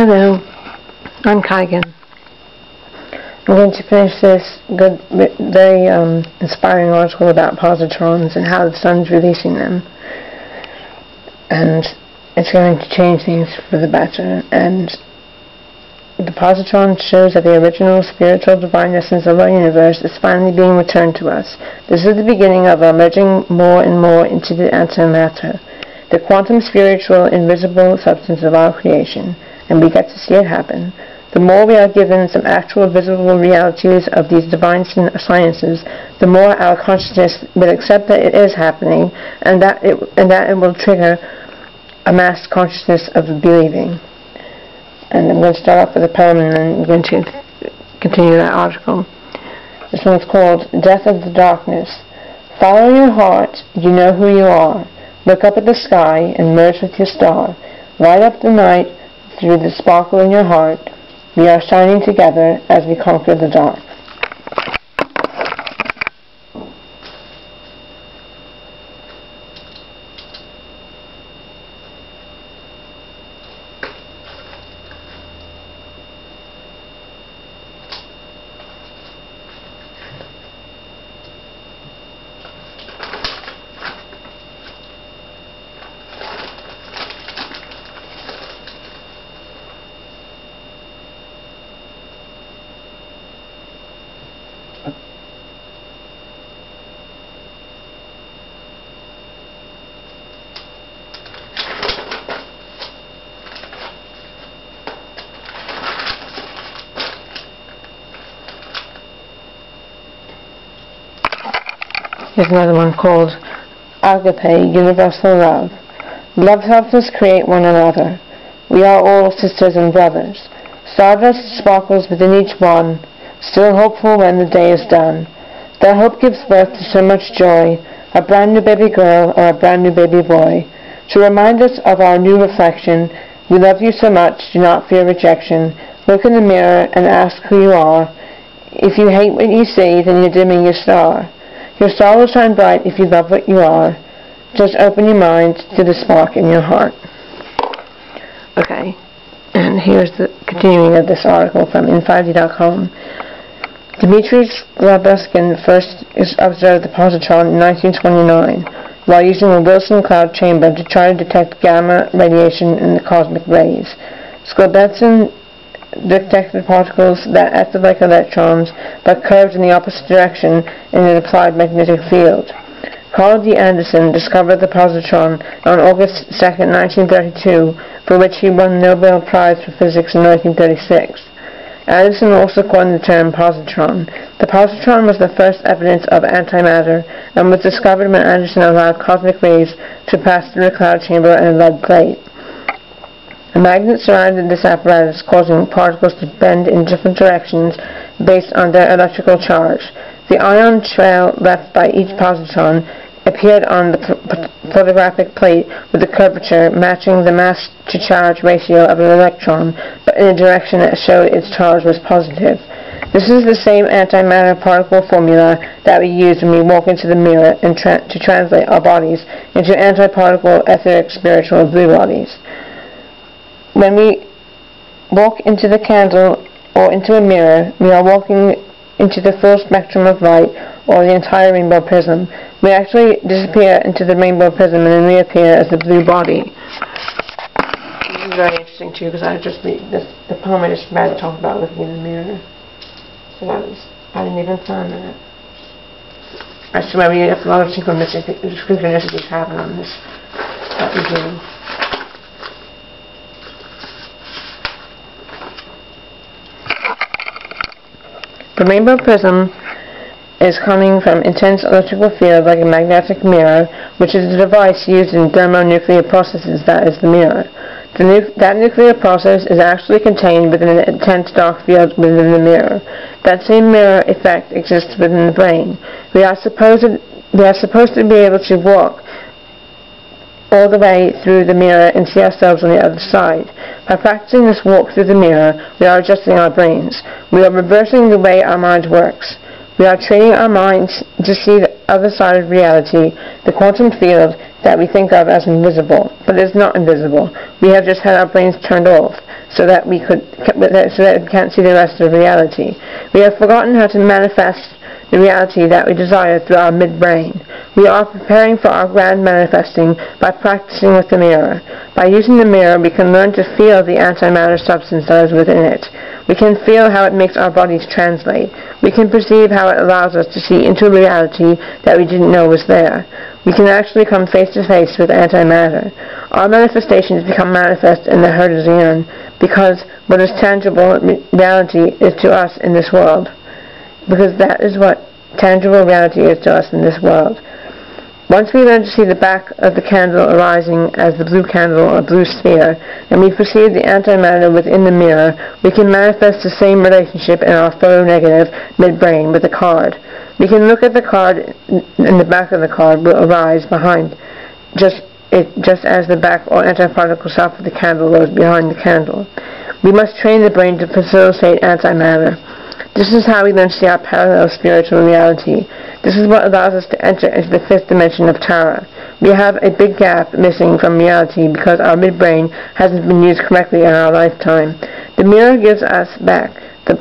Hello, I'm Kigan. I'm going to finish this good, very inspiring article about positrons and how the sun's releasing them. And it's going to change things for the better. And the positron shows that the original spiritual divine essence of our universe is finally being returned to us. This is the beginning of our merging more and more into the antimatter, the quantum spiritual invisible substance of our creation. And we get to see it happen. The more we are given some actual visible realities of these divine sciences, the more our consciousness will accept that it is happening, and that it will trigger a mass consciousness of believing. And I'm going to start off with a poem, and then I'm going to continue that article. This one's called Death of the Darkness. Follow your heart, you know who you are. Look up at the sky and merge with your star. Light up the night through the sparkle in your heart. We are shining together as we conquer the dark. Here's another one called Agape, Universal Love. Love helps us create one another. We are all sisters and brothers. Stardust sparkles within each one, still hopeful when the day is done. Their hope gives birth to so much joy, a brand new baby girl or a brand new baby boy. To remind us of our new reflection, we love you so much, do not fear rejection. Look in the mirror and ask who you are. If you hate what you see, then you're dimming your star. Your star will shine bright if you love what you are. Just open your mind to the spark in your heart. Okay, and here's the continuing of this article from in5d.com. Dmitry Slabuskin first observed the positron in 1929 while using a Wilson cloud chamber to try to detect gamma radiation in the cosmic rays. Slabuskin detected particles that acted like electrons but curved in the opposite direction in an applied magnetic field. Carl D. Anderson discovered the positron on August 2, 1932, for which he won the Nobel Prize for Physics in 1936. Anderson also coined the term positron. The positron was the first evidence of antimatter and was discovered when Anderson allowed cosmic rays to pass through a cloud chamber and a lead plate. A magnet surrounded this apparatus, causing particles to bend in different directions based on their electrical charge. The ion trail left by each positron appeared on the photographic plate with a curvature matching the mass-to-charge ratio of an electron, but in a direction that showed its charge was positive. This is the same antimatter particle formula that we use when we walk into the mirror and to translate our bodies into antiparticle, etheric, spiritual, blue bodies. When we walk into the candle or into a mirror, we are walking into the full spectrum of light, or the entire rainbow prism. We actually disappear into the rainbow prism and then reappear as the blue body. This is very interesting too, because the poem I just read talked about looking in the mirror. So I didn't even find that. I swear we have a lot of synchronicities happen on this that we do. The rainbow prism is coming from intense electrical field like a magnetic mirror, which is the device used in thermonuclear processes that is the mirror. That nuclear process is actually contained within an intense dark field within the mirror. That same mirror effect exists within the brain. We are supposed to be able to walk all the way through the mirror and see ourselves on the other side. By practicing this walk through the mirror, we are adjusting our brains. We are reversing the way our mind works. We are training our minds to see the other side of reality, the quantum field that we think of as invisible, but it is not invisible. We have just had our brains turned off. so that we can't see the rest of reality. We have forgotten how to manifest the reality that we desire through our midbrain. We are preparing for our grand manifesting by practicing with the mirror. By using the mirror, we can learn to feel the antimatter substance that is within it. We can feel how it makes our bodies translate. We can perceive how it allows us to see into reality that we didn't know was there. We can actually come face to face with antimatter. Our manifestations become manifest in the Hertzian because what is tangible reality is to us in this world. Because that is what tangible reality is to us in this world. Once we learn to see the back of the candle arising as the blue candle or blue sphere, and we perceive the antimatter within the mirror, we can manifest the same relationship in our photonegative midbrain with the card. We can look at the card, and the back of the card will arise behind, just as the back or antiparticle self of the candle rose behind the candle. We must train the brain to facilitate antimatter. This is how we learn to see our parallel spiritual reality. This is what allows us to enter into the fifth dimension of Tara. We have a big gap missing from reality because our midbrain hasn't been used correctly in our lifetime. The mirror gives us back the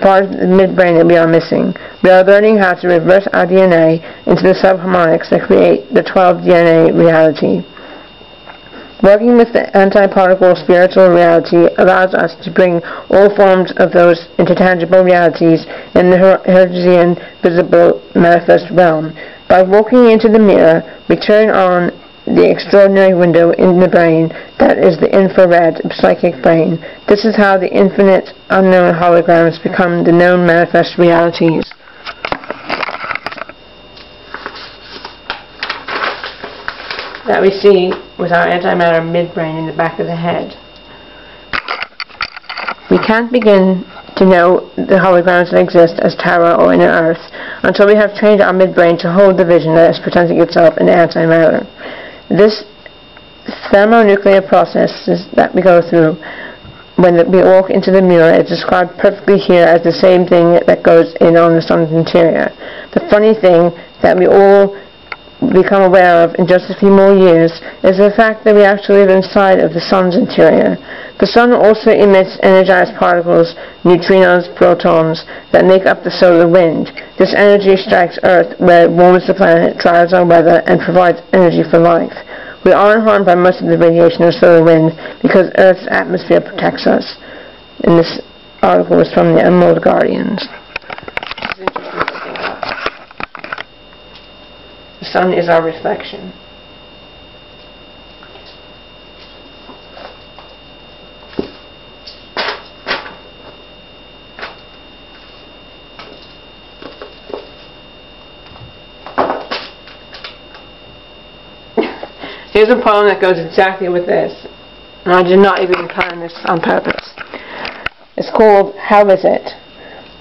part of the midbrain that we are missing. We are learning how to reverse our DNA into the subharmonics that create the 12 DNA reality. Working with the antiparticle spiritual reality allows us to bring all forms of those into tangible realities in the Hertzian visible manifest realm. By walking into the mirror, we turn on the extraordinary window in the brain that is the infrared psychic brain. This is how the infinite unknown holograms become the known manifest realities. That we see with our antimatter midbrain in the back of the head. We can't begin to know the holograms that exist as Tara or inner Earth until we have trained our midbrain to hold the vision that is presenting itself in antimatter. This thermonuclear process that we go through when we walk into the mirror is described perfectly here as the same thing that goes in on the sun's interior. The funny thing that we all become aware of in just a few more years is the fact that we actually live inside of the sun's interior. The sun also emits energized particles, neutrinos, protons, that make up the solar wind. This energy strikes Earth where it warms the planet, dries our weather, and provides energy for life. We aren't harmed by much of the radiation of solar wind because Earth's atmosphere protects us. And this article is from the Emerald Guardians. The sun is our reflection. Here's a poem that goes exactly with this, and I did not even plan this on purpose. It's called How Is It?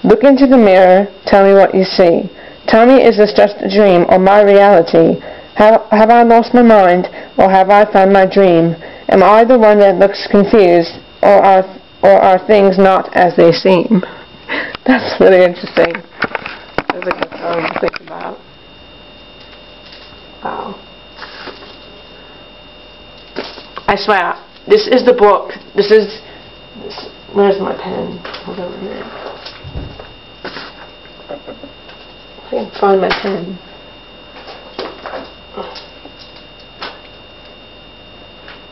Look into the mirror, tell me what you see. Tell me, is this just a dream or my reality? Have I lost my mind or have I found my dream? Am I the one that looks confused or are things not as they seem? That's really interesting. That's a good poem to think about. Wow. I swear, this is the book. Where's my pen? Hold on a minute. I can find my pen.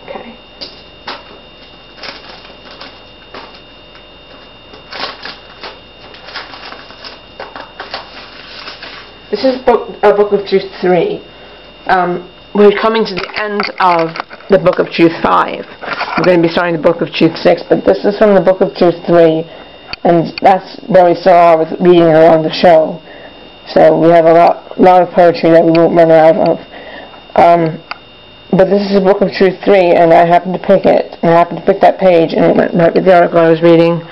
Okay. This is our Book of Truth 3. We're coming to the end of the Book of Truth 5. We're going to be starting the Book of Truth 6, but this is from the Book of Truth 3, and that's where we still are with reading along the show. So we have a lot of poetry that we won't run out of. But this is the Book of Truth 3, and I happened to pick it, and I happened to pick that page, and it went right with the article I was reading.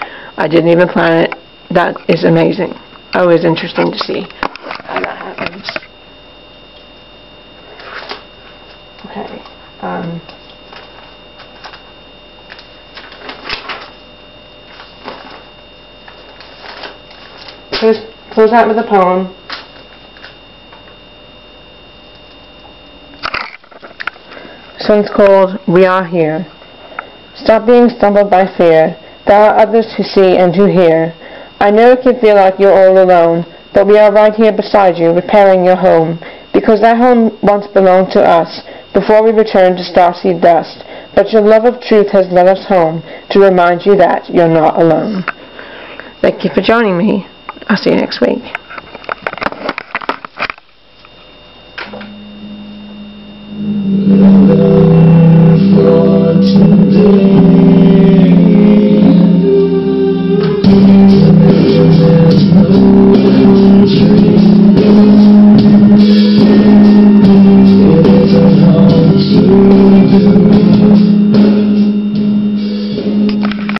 I didn't even plan it. That is amazing. Always interesting to see how that happens. Okay. Close out with a poem. This one's called We Are Here. Stop being stumbled by fear. There are others who see and who hear. I know it can feel like you're all alone, but we are right here beside you, repairing your home, because that home once belonged to us, before we returned to starseed dust. But your love of truth has led us home, to remind you that you're not alone. Thank you for joining me. I'll see you next week.